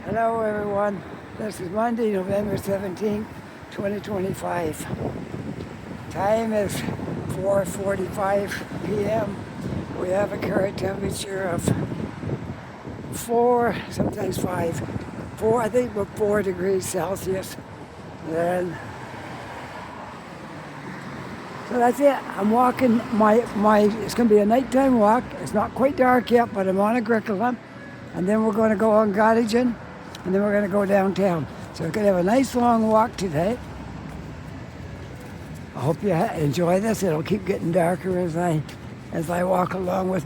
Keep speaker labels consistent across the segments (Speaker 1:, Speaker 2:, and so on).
Speaker 1: Hello everyone, this is Monday, November 17th, 2025. Time is 4:45 p.m. We have a current temperature of 4, sometimes 5, 4, I think about 4 degrees Celsius. And so that's it. I'm walking it's going to be a nighttime walk. It's not quite dark yet, but I'm on Agricola. And then we're going to go on Gottingen. And then we're going to go downtown. So we're going to have a nice long walk today. I hope you enjoy this. It'll keep getting darker as I walk along with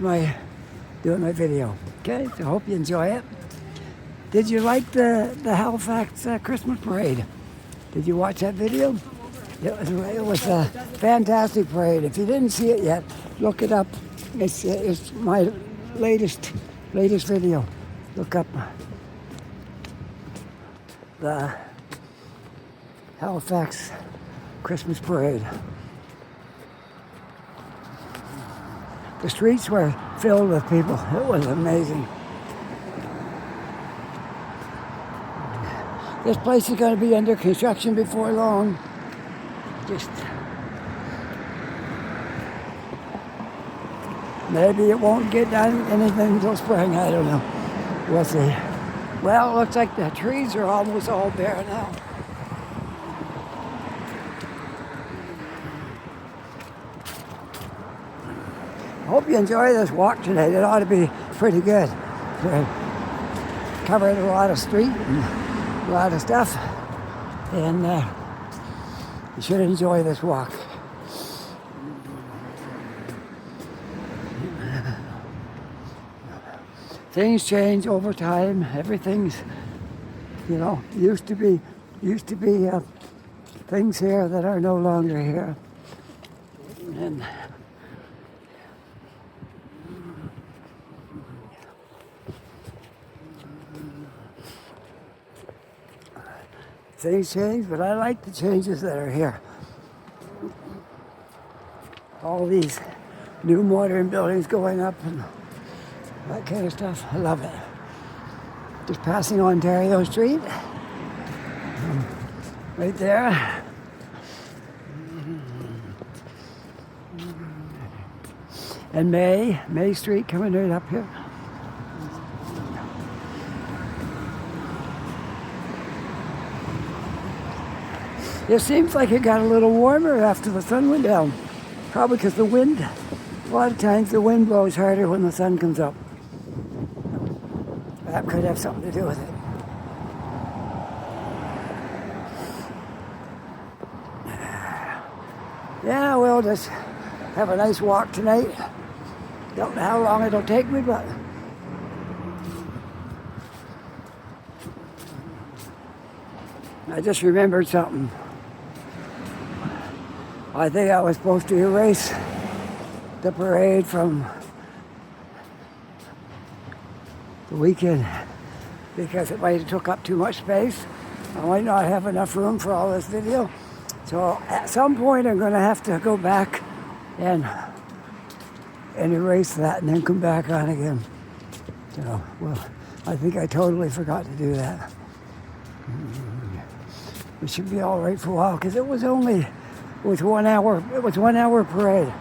Speaker 1: doing my video. Okay, so I hope you enjoy it. Did you like the Halifax Christmas parade? Did you watch that video? It was a fantastic parade. If you didn't see it yet, look it up. It's my latest video. Look up the Halifax Christmas parade. The streets were filled with people. It was amazing. This place is going to be under construction before long. Maybe it won't get done anything until spring. I don't know. We'll see. Well, it looks like the trees are almost all bare now. I hope you enjoy this walk today. It ought to be pretty good. We're covering a lot of street and a lot of stuff. And you should enjoy this walk. Things change over time. Everything's, used to be things here that are no longer here. And things change, but I like the changes that are here. All these new modern buildings going up and that kind of stuff. I love it. Just passing Ontario Street. Right there. And May Street coming right up here. It seems like it got a little warmer after the sun went down. Probably because the wind, a lot of times the wind blows harder when the sun comes up. That could have something to do with it. Yeah, we'll just have a nice walk tonight. Don't know how long it'll take me, but I just remembered something. I think I was supposed to erase the parade from the weekend because it might have took up too much space. I might not have enough room for all this video. So at some point I'm going to have to go back and erase that and then come back on again. So, well, I think I totally forgot to do that. It should be all right for a while because it was 1 hour. It was 1 hour parade.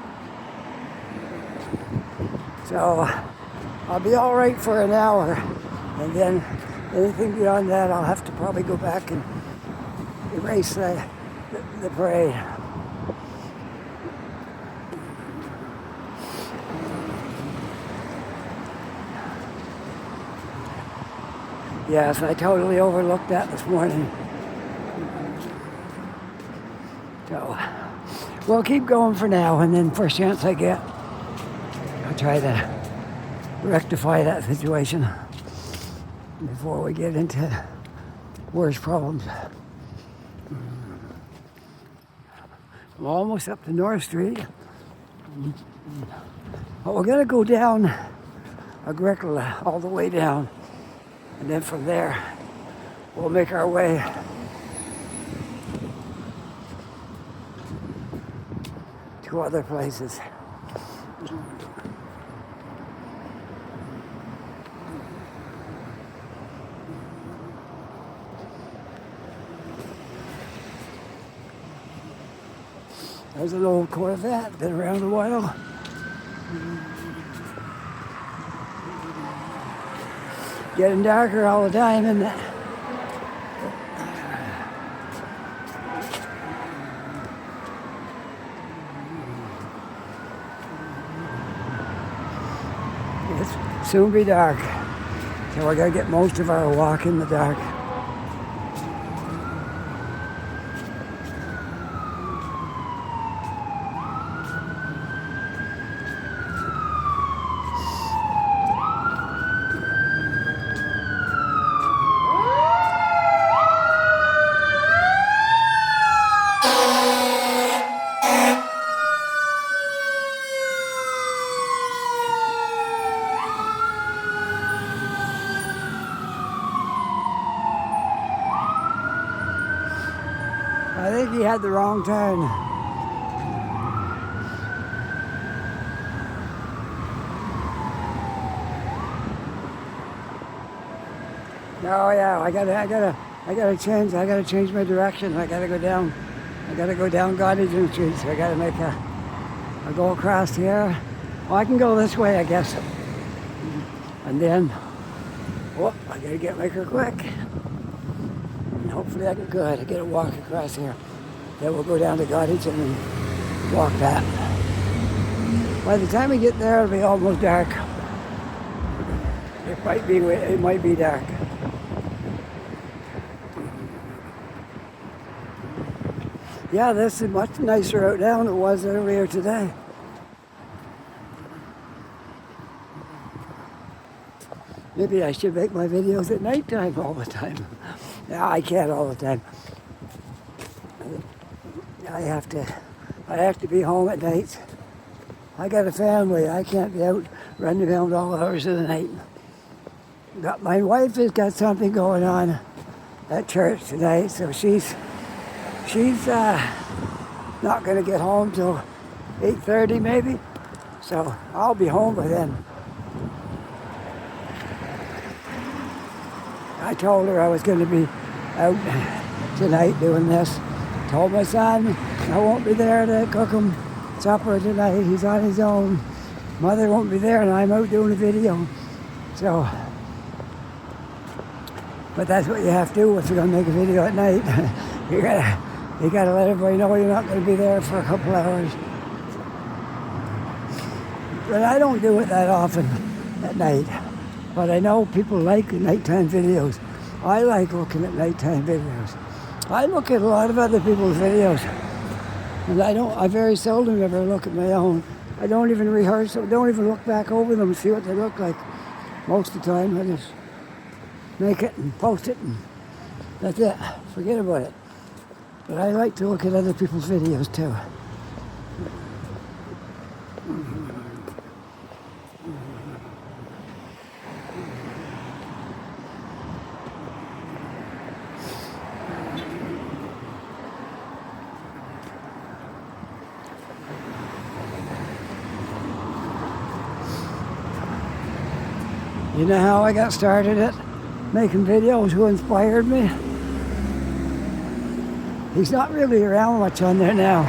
Speaker 1: So I'll be all right for an hour, and then anything beyond that, I'll have to probably go back and erase the parade. Yes, I totally overlooked that this morning. So we'll keep going for now, and then first chance I get, I'll try to rectify that situation before we get into worse problems. I'm almost up to North Street. But we're going to go down Agricola all the way down. And then from there, we'll make our way to other places. There's an old Corvette, been around a while. Getting darker all the time, isn't it? It's soon be dark, so we're gonna get most of our walk in the dark. I think he had the wrong turn. Oh yeah, I gotta change my direction. I gotta go down Goddington Street. So I gotta make a go across here. Well, I can go this way, I guess. And then, I gotta get maker quick. And hopefully I can I get a walk across here. Then we'll go down to Goddington and walk that. By the time we get there, it'll be almost dark. It might be dark. Yeah, this is much nicer out now than it was earlier today. Maybe I should make my videos at nighttime all the time. No, I can't all the time. I have to be home at night. I got a family. I can't be out running around all hours of the night. My wife has got something going on at church tonight, so she's not going to get home till 8:30 maybe. So I'll be home by then. I told her I was going to be out tonight doing this. Told my son I won't be there to cook him supper tonight. He's on his own. Mother won't be there and I'm out doing a video. So, but that's what you have to do if you're going to make a video at night. You gotta let everybody know you're not going to be there for a couple hours. But I don't do it that often at night. But I know people like nighttime videos. I like looking at nighttime videos. I look at a lot of other people's videos. And I very seldom ever look at my own. I don't even rehearse them, don't even look back over them and see what they look like. Most of the time I just make it and post it and that's it. Forget about it. But I like to look at other people's videos too. You know how I got started at making videos? Who inspired me? He's not really around much on there now.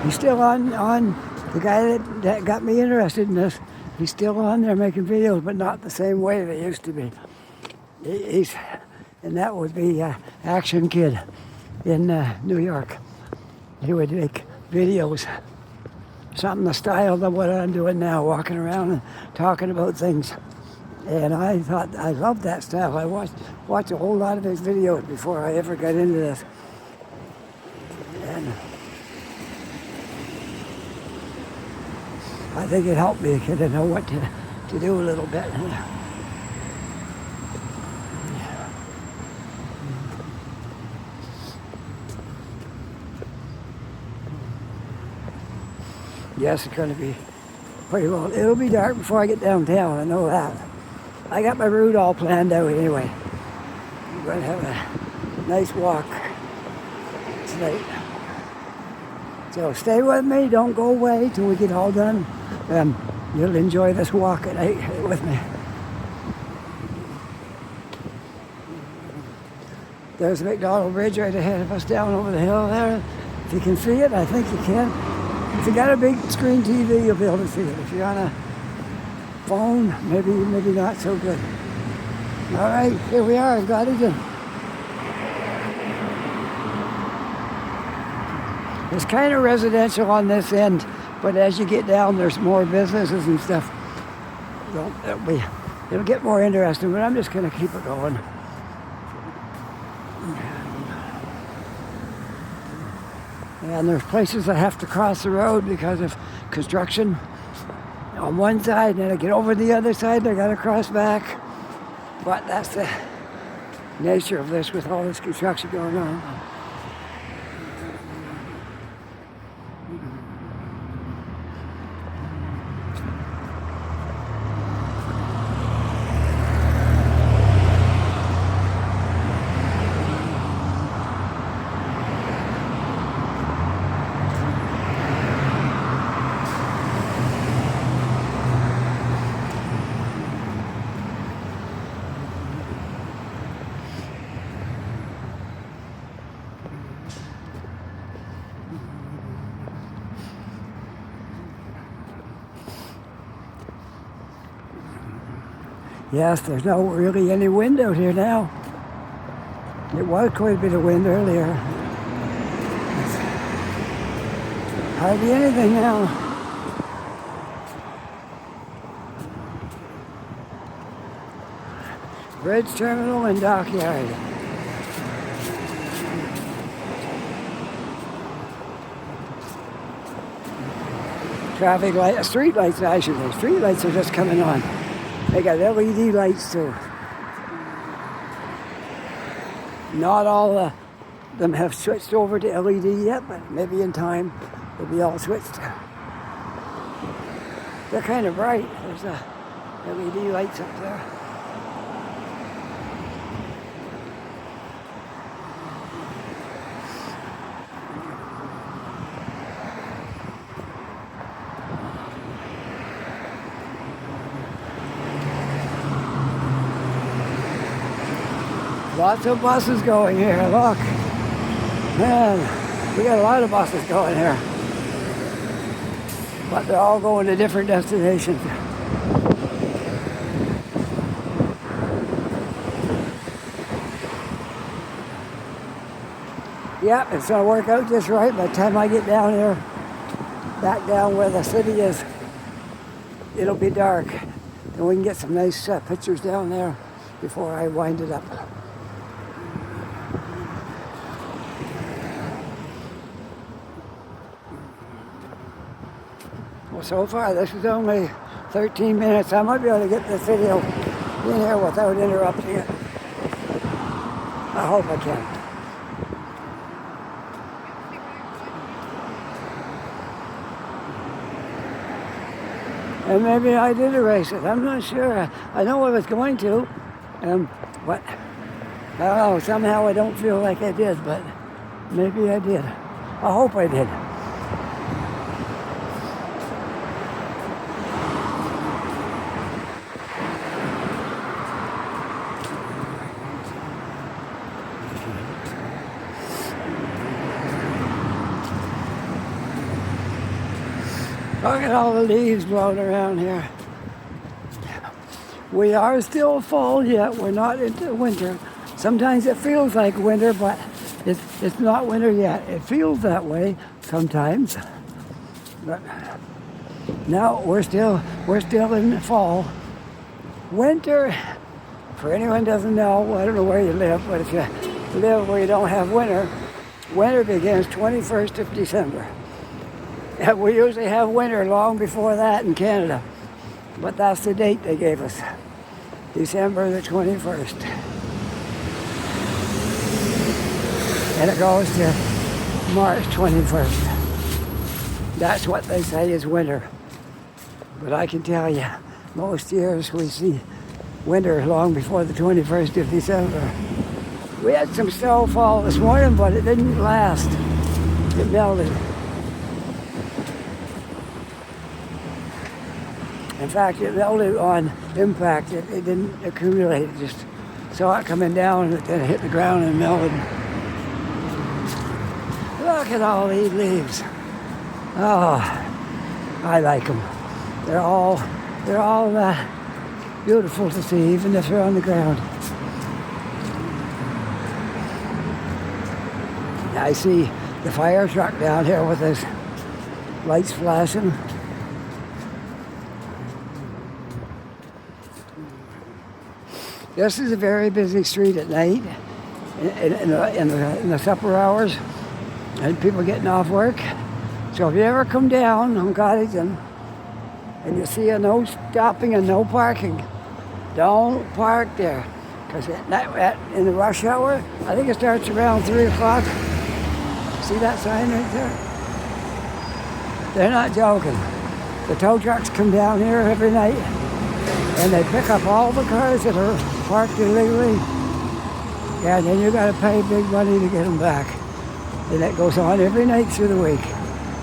Speaker 1: He's still on the guy that got me interested in this. He's still on there making videos, but not the same way they used to be. And that would be Action Kid in New York. He would make videos, something the style of what I'm doing now, walking around and talking about things. And I thought I loved that style. I watched a whole lot of his videos before I ever got into this. And I think it helped me to know what to do a little bit. Yes, it's going to be pretty well. It'll be dark before I get downtown, I know that. I got my route all planned out anyway. I'm going to have a nice walk tonight. So stay with me, don't go away till we get all done. You'll enjoy this walk at night with me. There's the McDonald Bridge right ahead of us down over the hill there. If you can see it, I think you can. If you got a big screen TV, you'll be able to see it. If you're on a phone, maybe not so good. All right, here we are, got it in. It's kind of residential on this end, but as you get down, there's more businesses and stuff. It'll get more interesting, but I'm just going to keep it going. And there's places that have to cross the road because of construction on one side, and then I get over the other side, they got to cross back. But that's the nature of this with all this construction going on. Yes, there's no really any wind out here now. It was quite a bit of wind earlier. It's hardly anything now. Bridge terminal and dockyard. Traffic light, street lights actually. Street lights are just coming on. They got LED lights too. Not all of them have switched over to LED yet, but maybe in time they'll be all switched. They're kind of bright. There's LED lights up there. Lots of buses going here, look. Man, we got a lot of buses going here. But they're all going to different destinations. Yep, it's going to work out just right. By the time I get down here, back down where the city is, it'll be dark. And we can get some nice pictures down there before I wind it up. Well, so far this is only 13 minutes. I might be able to get this video in here without interrupting it. I hope I can. And maybe I did erase it. I'm not sure. I know I was going to. But I don't know. Somehow I don't feel like I did, but maybe I did. I hope I did. Look at all the leaves blowing around here. We are still fall yet. We're not into winter. Sometimes it feels like winter, but it's not winter yet. It feels that way sometimes. But no, we're still in fall. Winter, for anyone who doesn't know, I don't know where you live, but if you live where you don't have winter, winter begins 21st of December. And we usually have winter long before that in Canada. But that's the date they gave us. December the 21st. And it goes to March 21st. That's what they say is winter. But I can tell you, most years we see winter long before the 21st of December. We had some snowfall this morning, but it didn't last. It melted. In fact, it melted on impact. It didn't accumulate. It just saw it coming down and then it hit the ground and melted. Look at all these leaves. Oh, I like them. They're all beautiful to see, even if they're on the ground. I see the fire truck down here with his lights flashing. This is a very busy street at night, in the supper hours, and people getting off work. So if you ever come down on Coddington and you see a no stopping and no parking, don't park there. Because in the rush hour, I think it starts around 3 o'clock. See that sign right there? They're not joking. The tow trucks come down here every night and they pick up all the cars that are parked illegally. Yeah, and then you got to pay big money to get them back. And that goes on every night through the week.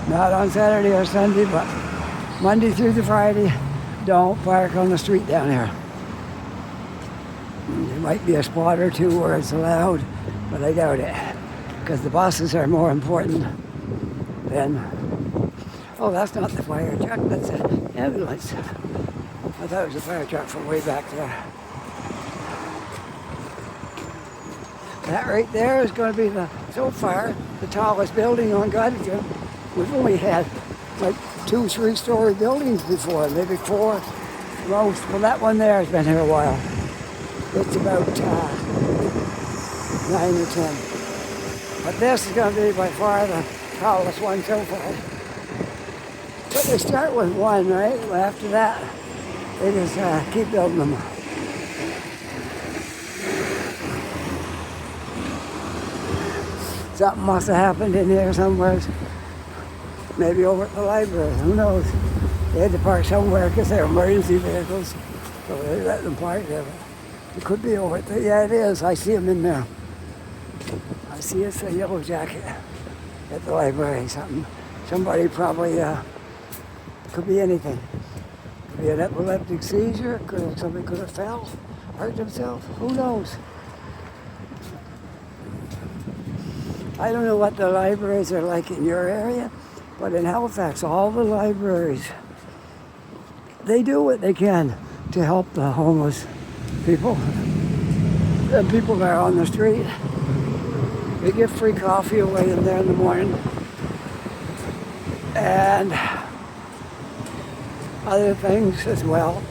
Speaker 1: Not on Saturday or Sunday, but Monday through to Friday. Don't park on the street down here. There might be a spot or two where it's allowed, but I doubt it. Because the buses are more important than... Oh, that's not the fire truck, that's an ambulance. I thought it was a fire truck from way back there. That right there is going to be so far, the tallest building on Coddington. We've only had like 2-3-story buildings before, maybe 4 most. Well, that one there has been here a while. It's about 9 or 10. But this is going to be by far the tallest one so far. But they start with one, right? After that, they just keep building them. Something must have happened in here somewhere. Maybe over at the library, who knows? They had to park somewhere because they're emergency vehicles. So they let them park there. It could be over there. Yeah, it is. I see them in there. I see it's a yellow jacket at the library. Somebody probably, could be anything. Could be an epileptic seizure. Somebody could have fell, hurt themselves. Who knows? I don't know what the libraries are like in your area, but in Halifax, all the libraries, they do what they can to help the homeless people and people that are on the street. They give free coffee away in there in the morning and other things as well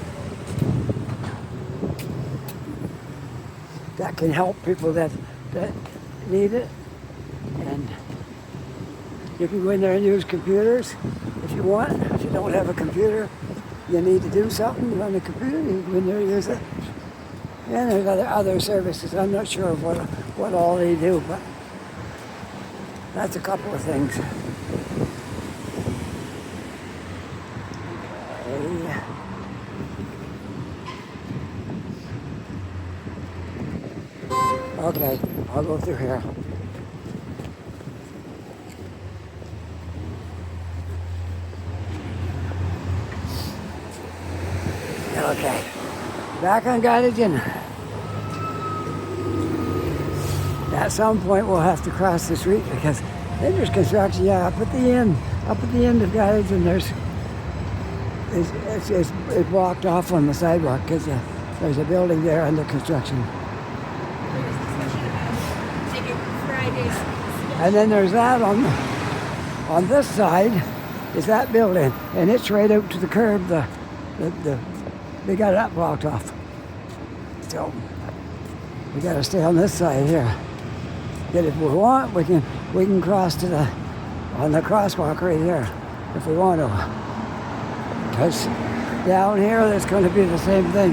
Speaker 1: that can help people that need it. And you can go in there and use computers if you want. If you don't have a computer, you need to do something on the computer, you can go in there and use it. And there's other services. I'm not sure of what all they do, but that's a couple of things. Okay, I'll go through here. Okay, back on Coddington. At some point we'll have to cross the street because then there's construction. Yeah, up at the end of Coddington, it's blocked off on the sidewalk because there's a building there under construction. And then there's that on this side is that building, and it's right out to the curb. They got that blocked off. So we got to stay on this side here. But if we want, we can cross on the crosswalk right here if we want to. Because down here, there's going to be the same thing.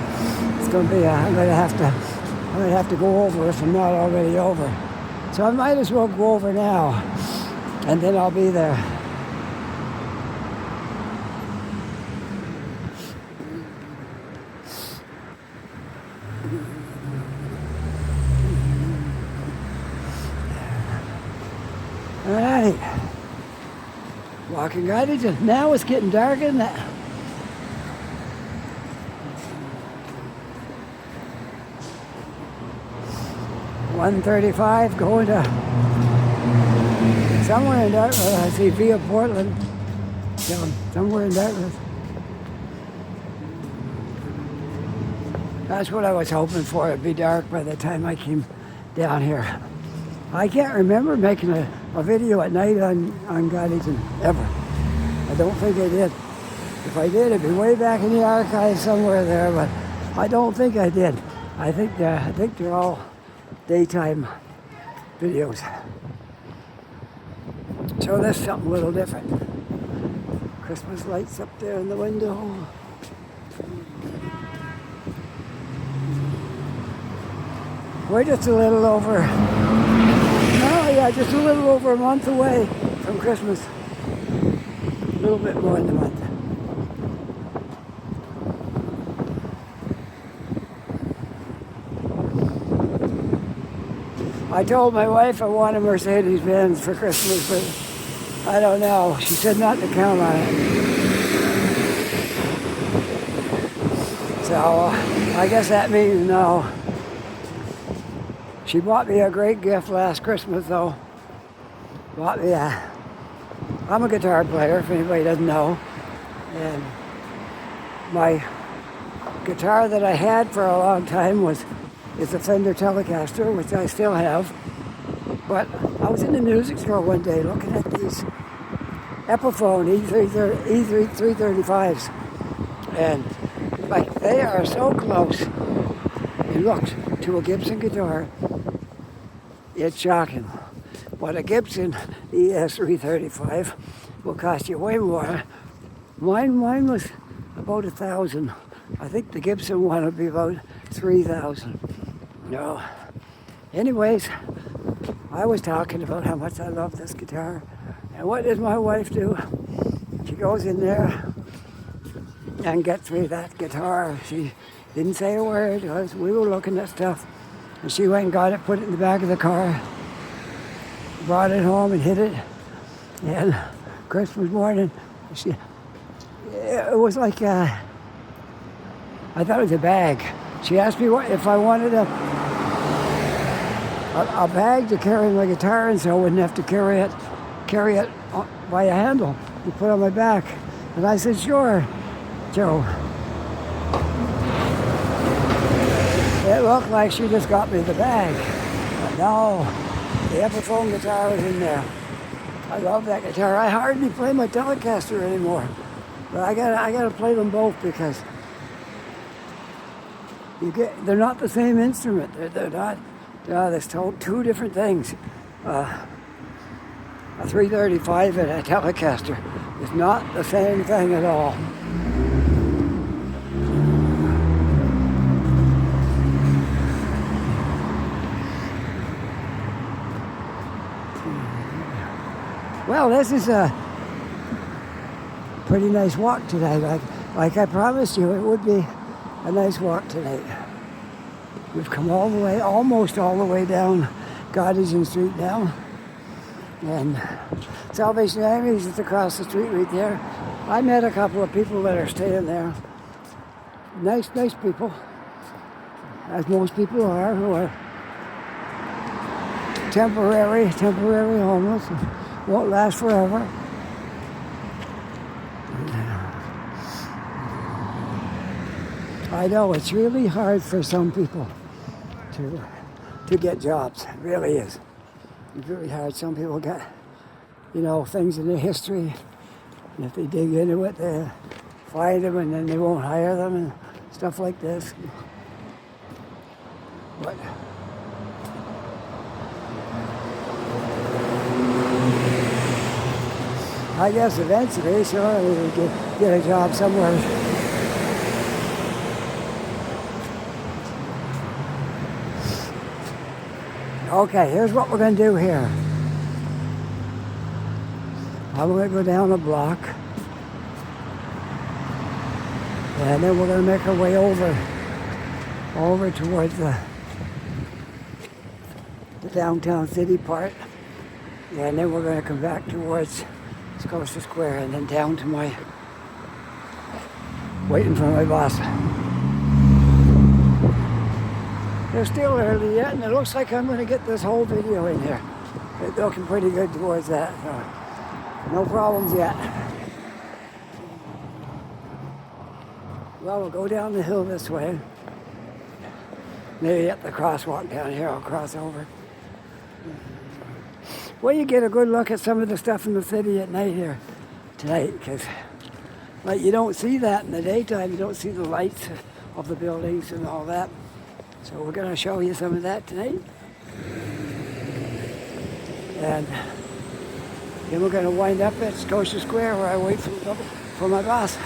Speaker 1: It's going to be I'm going to have to go over if I'm not already over. So I might as well go over now, and then I'll be there. All right, walking Coddington. Now it's getting dark, isn't it? $135 going to somewhere in Dartmouth. I see via Portland. somewhere in Dartmouth. That's what I was hoping for. It'd be dark by the time I came down here. I can't remember making a video at night on Goddington, ever. I don't think I did. If I did, it'd be way back in the archives somewhere there, but I don't think I did. I think they're all daytime videos. So that's something a little different. Christmas lights up there in the window. We're just a little over, just a little over a month away from Christmas. A little bit more than a month. I told my wife I want a Mercedes-Benz for Christmas, but I don't know. She said not to count on it. So I guess that means no. She bought me a great gift last Christmas, though. I'm a guitar player, if anybody doesn't know. And my guitar that I had for a long time is a Fender Telecaster, which I still have. But I was in the music store one day looking at these Epiphone E335s. And like, they are so close in looks to a Gibson guitar. It's shocking. But a Gibson ES335 will cost you way more. Mine was about $1,000. I think the Gibson one will be about $3,000. No. Anyways, I was talking about how much I love this guitar. And what does my wife do? She goes in there and gets me that guitar. She didn't say a word. We were looking at stuff. And she went and got it, put it in the back of the car, brought it home and hid it. And Christmas morning, it was like, I thought it was a bag. She asked me if I wanted a bag to carry my guitar in, so I wouldn't have to carry it by a handle to put on my back. And I said, sure, Joe. It looked like she just got me the bag. But no, the Epiphone guitar was in there. I love that guitar. I hardly play my Telecaster anymore. But I gotta play them both because they're not the same instrument. They're not. There's two different things. A 335 and a Telecaster is not the same thing at all. Well, this is a pretty nice walk today. Like I promised you, it would be a nice walk tonight. We've come almost all the way down Goddington Street now. And Salvation Army is just across the street right there. I met a couple of people that are staying there. Nice people, as most people are, who are temporary homeless. Won't last forever. I know it's really hard for some people to get jobs. It really is. It's really hard. Some people get, things in their history, and if they dig into it, they find them, and then they won't hire them, and stuff like this. But I guess eventually, sure, we would get a job somewhere. Okay, here's what we're going to do here. I'm going to go down a block, and then we're going to make our way over towards the downtown city part, and then we're going to come back towards Scotia Square, and then down to waiting for my boss. It's still early yet, and it looks like I'm going to get this whole video in here. It's looking pretty good towards that, so no problems yet. Well, we'll go down the hill this way. Maybe at the crosswalk down here, I'll cross over. Well, you get a good look at some of the stuff in the city at night here tonight, because like, you don't see that in the daytime. You don't see the lights of the buildings and all that. So we're going to show you some of that tonight. And then we're going to wind up at Scotia Square where I wait for my boss.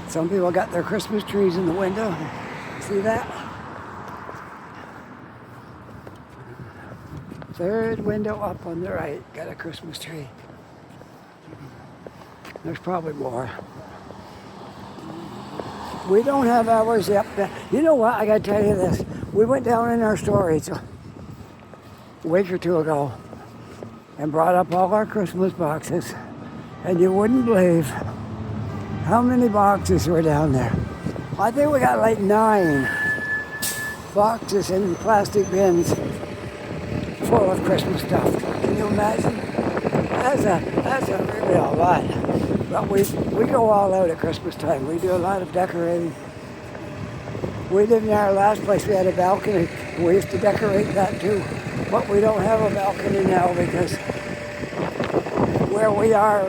Speaker 1: Some people got their Christmas trees in the window. See that? Third window up on the right, got a Christmas tree. There's probably more. We don't have ours yet. You know what? I got to tell you this. We went down in our storage a week or two ago and brought up all our Christmas boxes, and you wouldn't believe how many boxes were down there. I think we got like 9 boxes in plastic bins full of Christmas stuff. Can you imagine? That's a really a lot. But we go all out at Christmas time. We do a lot of decorating. We lived in our last place. We had a balcony. We used to decorate that too. But we don't have a balcony now because where we are,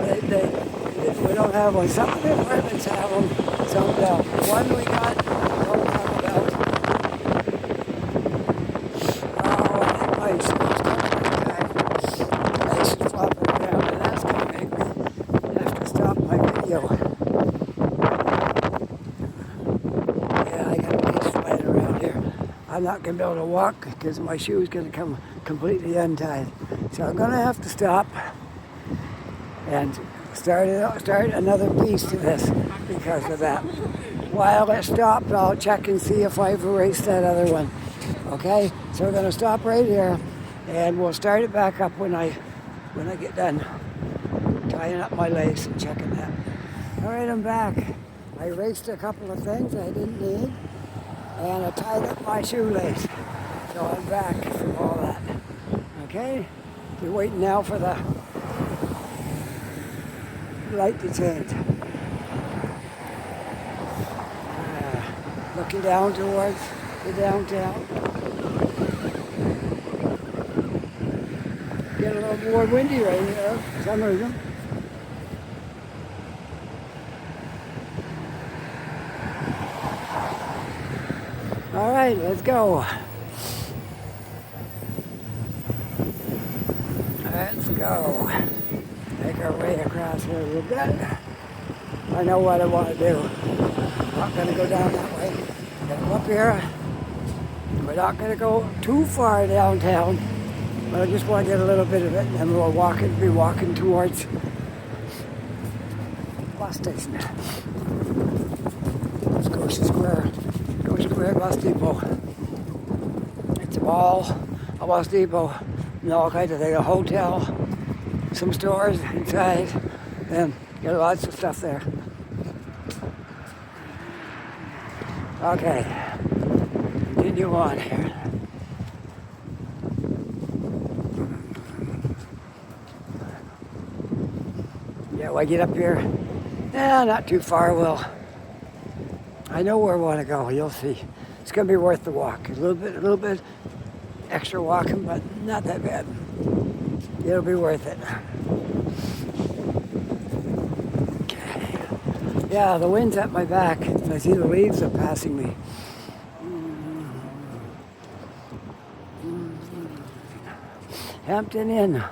Speaker 1: we don't have one. Some of the apartments have them, some don't. One we got, don't have a balcony. Oh, I think my shoes coming back. My shoes flopping around, and that's going to make me have to stop my video. Yeah, I got a piece flying around here. I'm not going to be able to walk because my shoe's going to come completely untied. So I'm going to have to stop and start another piece to this because of that. While it stopped, I'll check and see if I've erased that other one. Okay, so we're going to stop right here, and we'll start it back up when I get done tying up my lace and checking that. All right, I'm back. I erased a couple of things I didn't need, and I tied up my shoelace. So I'm back from all that. Okay, we're waiting now for the light to change. Looking down towards the downtown. Get a little more windy right here for some reason. All right, let's go. Let's go. Make our way across here a little bit. I know what I want to do. I'm not going to go down that way. I'm going to go up here. We're not going to go too far downtown, but I just want to get a little bit of it, and then we'll be walking towards the bus station. Scotia Square. Scotia Square Bus Depot. It's a mall, a bus depot, and all kinds of things. A hotel, some stores inside, and got lots of stuff there. Okay, continue on here. Yeah, when I get up here, not too far. Well, I know where I want to go. You'll see. It's going to be worth the walk. A little bit extra walking, but not that bad. It'll be worth it. Okay. Yeah, the wind's at my back. I see the leaves are passing me. Hampton Inn,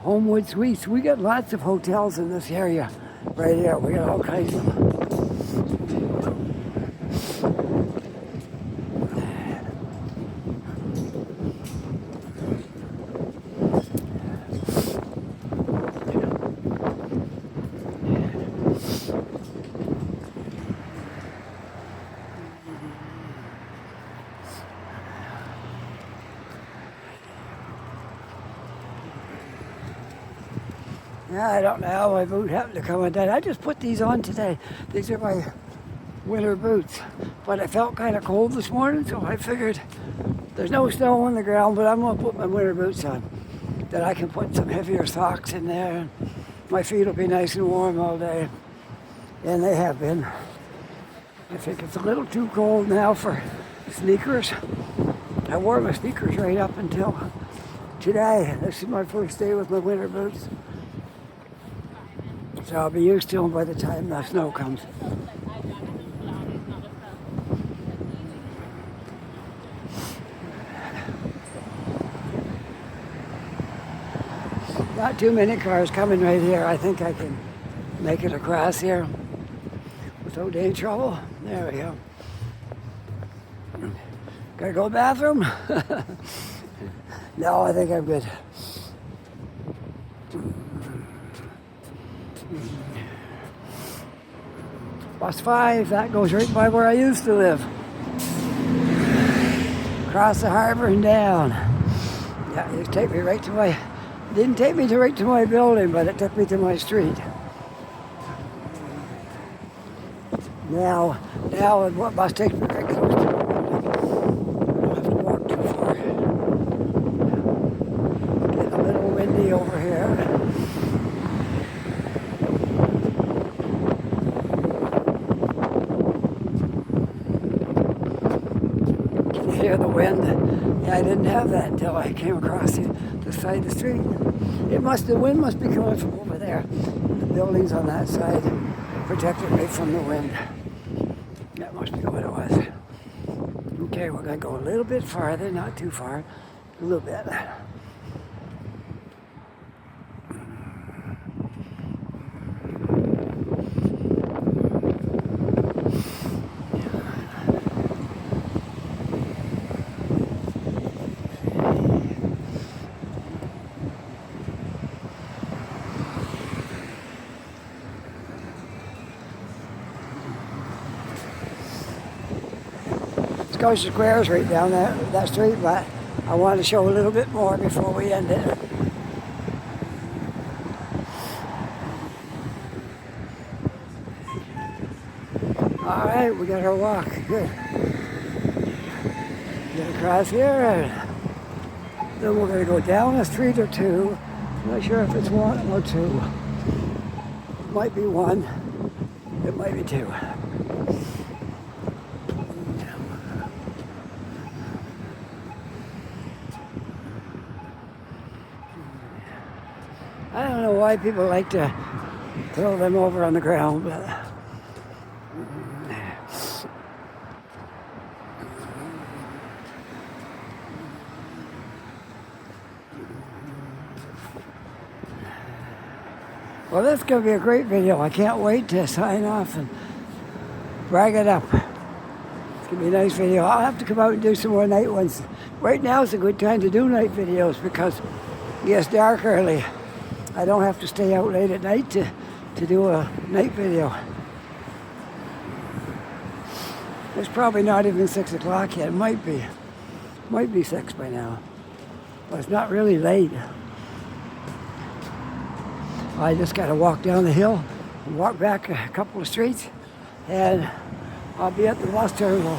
Speaker 1: Homewood Suites. We got lots of hotels in this area right here. We got all kinds of them. Yeah, I don't know how my boot happened to come undone. I just put these on today. These are my winter boots. But it felt kind of cold this morning, so I figured there's no snow on the ground, but I'm going to put my winter boots on. Then I can put some heavier socks in there, and my feet will be nice and warm all day. And they have been. I think it's a little too cold now for sneakers. I wore my sneakers right up until today. This is my first day with my winter boots. So I'll be used to them by the time the snow comes. Not too many cars coming right here. I think I can make it across here without any trouble. There we go. Gotta go to the bathroom? No, I think I'm good. Bus 5, that goes right by where I used to live. Across the harbor and down. Yeah, it take me right to my, didn't take me right to my building, but it took me to my street. Now, what bus takes me right close to it? I don't have to walk too far. Getting a little windy over here. Can you hear the wind? Yeah, I didn't have that until I came across the side of the street. The wind must be coming from over there. The buildings on that side protected me from the wind. That must be what it was. Okay, we're going to go a little bit farther, not too far, a little bit. Scotia Square is right down that street, but I wanted to show a little bit more before we end it. All right, we got our walk. Good. Get across here, and then we're going to go down a street or two. I'm not sure if it's one or two. It might be one. It might be two. I don't know why people like to throw them over on the ground, but well, this is going to be a great video. I can't wait to sign off and brag it up. It's going to be a nice video. I'll have to come out and do some more night ones. Right now is a good time to do night videos because it gets dark early. I don't have to stay out late at night to do a night video. It's probably not even 6 o'clock yet. It might be 6 by now. But it's not really late. I just got to walk down the hill and walk back a couple of streets, and I'll be at the bus terminal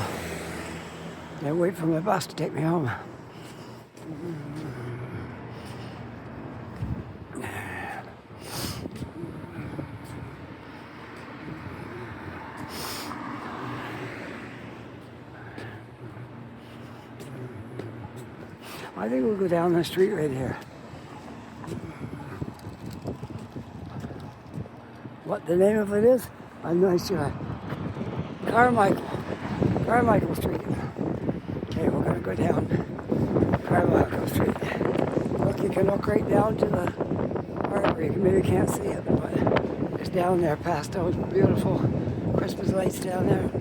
Speaker 1: and wait for my bus to take me home. I think we'll go down the street right here. What the name of it is, I'm not sure. Carmichael Street. Okay, we're going to go down Carmichael Street. Look, you can look right down to the harbor. You maybe can't see it, but it's down there past those beautiful Christmas lights down there.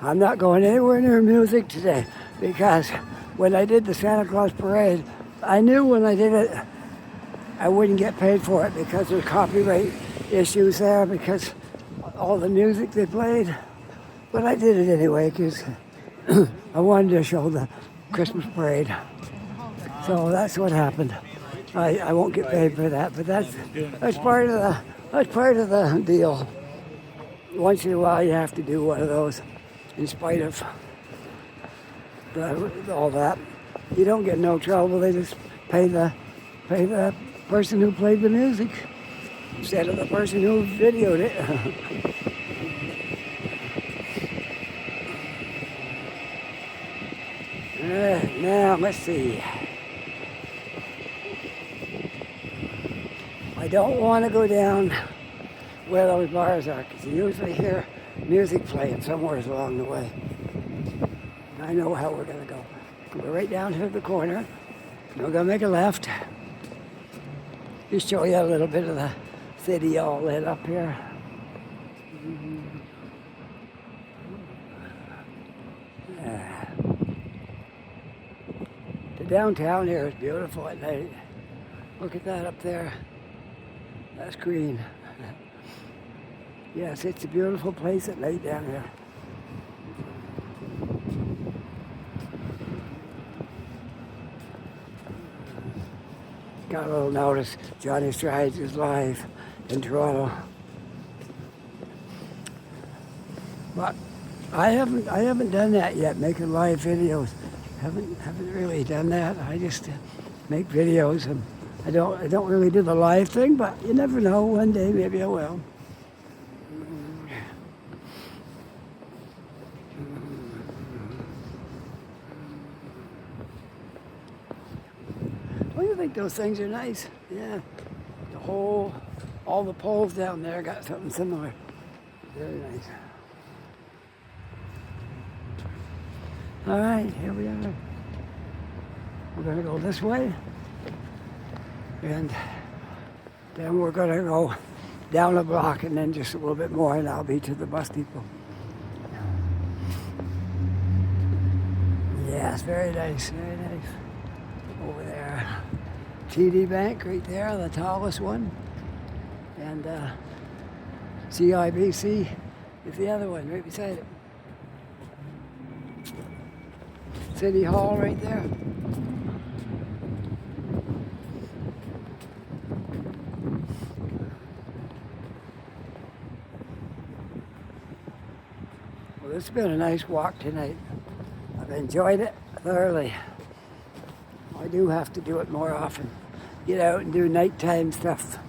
Speaker 1: I'm not going anywhere near music today because when I did the Santa Claus parade, I knew when I did it, I wouldn't get paid for it because there's copyright issues there because all the music they played. But I did it anyway because I wanted to show the Christmas parade. So that's what happened. I won't get paid for that, but that's part of the deal. Once in a while, you have to do one of those, in spite of all that. You don't get no trouble. They just pay the person who played the music instead of the person who videoed it. Now let's see. I don't want to go down where those bars are, because you usually hear music playing somewhere along the way. I know how we're going to go. We're right down here at the corner. We're going to make a left. Just show you a little bit of the city all lit up here. The downtown here is beautiful at night. Look at that up there. That's green. Yes, it's a beautiful place at night down here. Got a little notice. Johnny Strides is live in Toronto. But I haven't done that yet, making live videos. Haven't really done that. I just make videos, and I don't really do the live thing, but you never know. One day maybe I will. Don't you think those things are nice? Yeah. All the poles down there got something similar. Very nice. All right, here we are. We're going to go this way. And then we're going to go down a block and then just a little bit more, and I'll be to the bus depot. Yes, very nice, very nice. Over there. TD Bank right there, the tallest one. And CIBC is the other one right beside it. City Hall right there. Well, it's been a nice walk tonight. I've enjoyed it thoroughly. I do have to do it more often. Get out and do nighttime stuff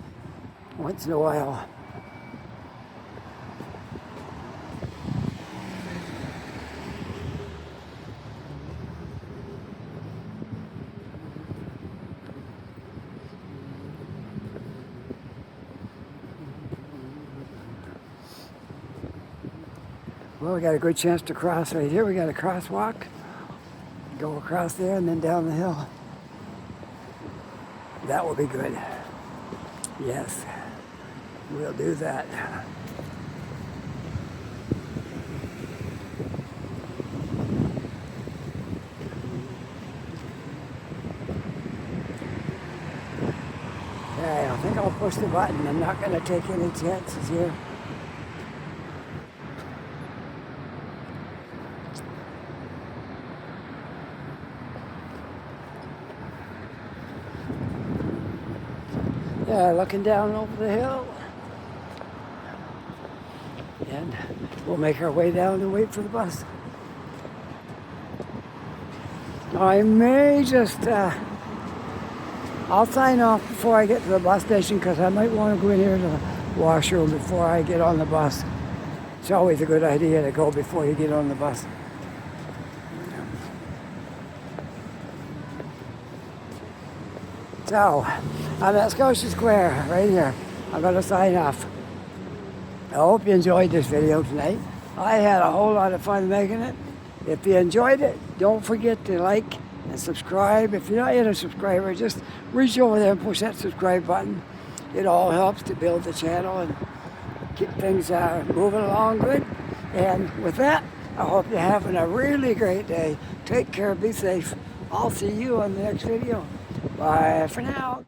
Speaker 1: once in a while. Well, we got a good chance to cross right here. We got a crosswalk. Go across there and then down the hill. That will be good. Yes, we'll do that. Okay, I think I'll push the button. I'm not going to take any chances here. Yeah, looking down over the hill. And we'll make our way down and wait for the bus. I may just, I'll sign off before I get to the bus station, because I might want to go in here to the washroom before I get on the bus. It's always a good idea to go before you get on the bus. So, I'm at Scotia Square, right here. I'm going to sign off. I hope you enjoyed this video tonight. I had a whole lot of fun making it. If you enjoyed it, don't forget to like and subscribe. If you're not yet a subscriber, just reach over there and push that subscribe button. It all helps to build the channel and keep things moving along good. And with that, I hope you're having a really great day. Take care, be safe. I'll see you on the next video. Bye for now.